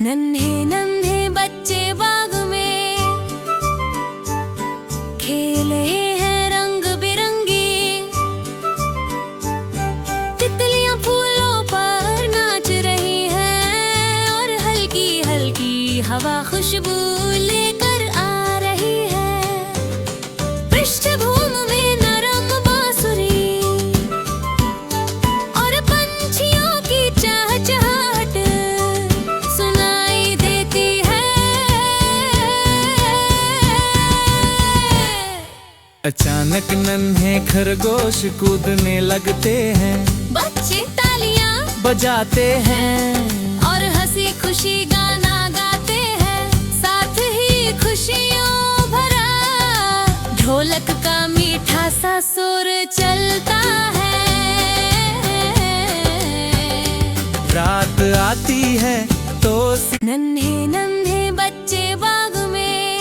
नन्हे नन्हे बच्चे बाग में खेल रहे हैं रंग बिरंगी। तितलियां फूलों पर नाच रही हैं और हल्की हल्की हवा खुशबू लेकर आ रही है। पृष्ठभूमि में नरम बांसुरी और पंछियों की चहचहाहट सुनाई देती है। अचानक नन्हे खरगोश कूदने लगते हैं। बच्चे तालियां बजाते हैं और हंसी खुशी गाना गाते हैं। साथ ही खुशियों भरा ढोलक का मीठा सा सुर चलता है। रात आती है तो नन्हे नन्हे बच्चे बाग में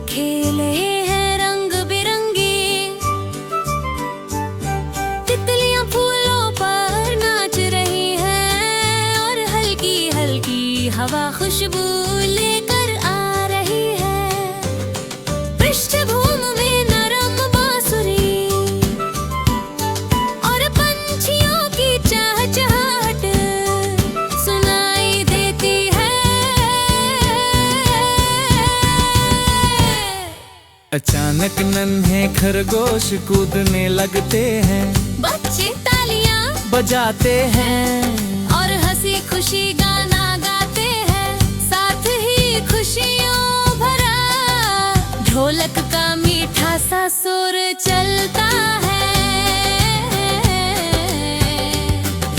खेल रहे हैं रंग बिरंगी। तितलियां फूलों पर नाच रही हैं और हल्की हल्की हवा खुशबू लेकर आ रही है। पृष्ठभूमि में नरम बांसुरी और पंछियों की चहचहाहट सुनाई देती है। अचानक नन्हे खरगोश कूदने लगते हैं। बच्चे तालियां बजाते हैं और हंसी खुशी गाना गाते हैं। साथ ही खुशियों भरा ढोलक का मीठा सा सुर चलता है।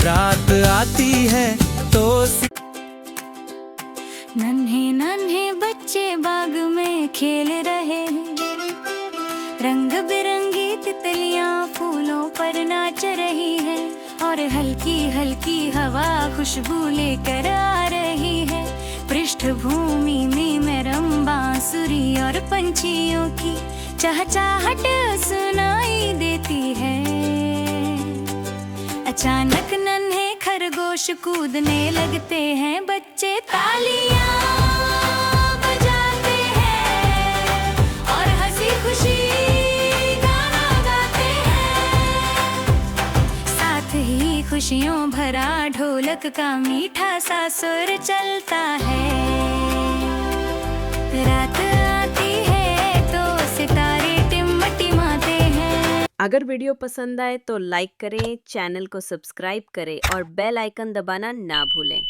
रात आती है तो नन्हे नन्हे बच्चे बाग में खेल रहे हैं। रंग बिरंगी तितलियां फूलों पर नाच रही है और हल्की हल्की हवा खुशबू लेकर आ रही है। पृष्ठभूमि में नरम बांसुरी और पंछियों की चहचहाहट सुनाई देती है। अचानक नन्हे खरगोश कूदने लगते हैं। बच्चे तालियां बजाते हैं और हंसी खुशी गाना गाते हैं। साथ ही खुशियों भरा ढोलक का मीठा सा सुर चलता है। रात आती है तो सितारे टिमटिमाते हैं। अगर वीडियो पसंद आए तो लाइक करें, चैनल को सब्सक्राइब करें और बेल आइकन दबाना ना भूलें।